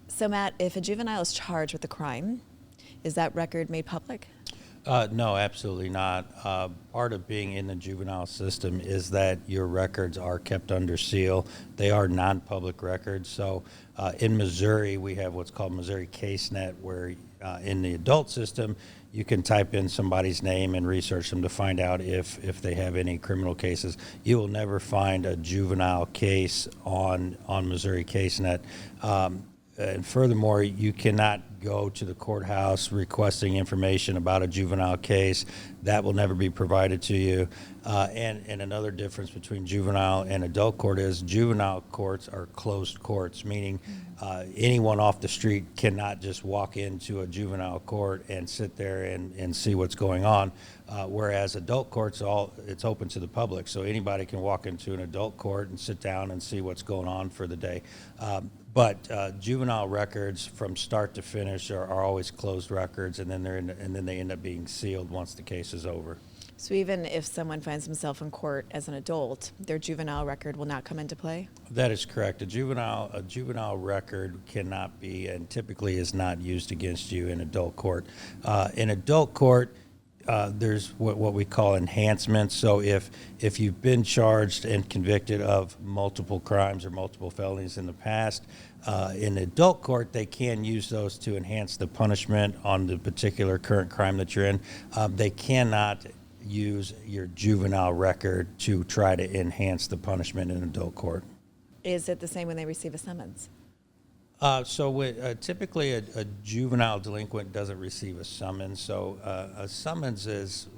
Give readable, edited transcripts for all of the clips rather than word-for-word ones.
So Matt, if a juvenile is charged with a crime, is that record made public? No, absolutely not. Part of being in the juvenile system is that your records are kept under seal. They are non-public records. So in Missouri, we have what's called Missouri CaseNet, where in the adult system, you can type in somebody's name and research them to find out if they have any criminal cases. You will never find a juvenile case on Missouri CaseNet. And furthermore, you cannot go to the courthouse requesting information about a juvenile case. That will never be provided to you. And another difference between juvenile and adult court is juvenile courts are closed courts, meaning anyone off the street cannot just walk into a juvenile court and sit there and see what's going on. Whereas adult courts, it's open to the public, so anybody can walk into an adult court and sit down and see what's going on for the day. But juvenile records from start to finish are always closed records, and then they end up being sealed once the case is over. So even if someone finds himself in court as an adult, their juvenile record will not come into play? That is correct. A juvenile record cannot be, and typically is not used against you in adult court. In adult court, there's what we call enhancements. So if you've been charged and convicted of multiple crimes or multiple felonies in the past, in adult court, they can use those to enhance the punishment on the particular current crime that you're in. They cannot use your juvenile record to try to enhance the punishment in adult court. Is it the same when they receive a summons? Typically a juvenile delinquent doesn't receive a summons. So a summons is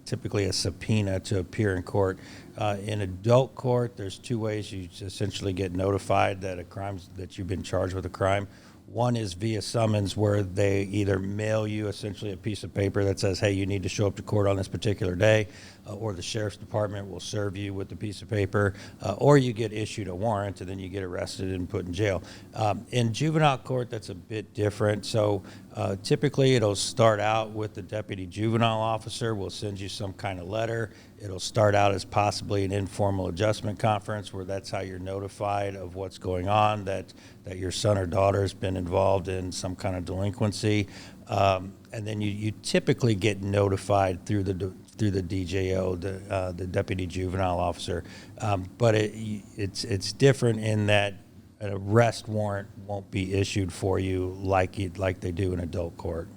typically a subpoena to appear in court. In adult court, there's two ways you essentially get notified that you've been charged with a crime. One is via summons, where they either mail you essentially a piece of paper that says, hey, you need to show up to court on this particular day, or the sheriff's department will serve you with the piece of paper, or you get issued a warrant and then you get arrested and put in jail. In juvenile court, that's a bit different. So typically it'll start out with the deputy juvenile officer will send you some kind of letter. It'll start out as possibly an informal adjustment conference, where that's how you're notified of what's going on, that your son or daughter has been involved in some kind of delinquency. And then you typically get notified through the DJO, the deputy juvenile officer. But it's different in that an arrest warrant won't be issued for you like they do in adult court.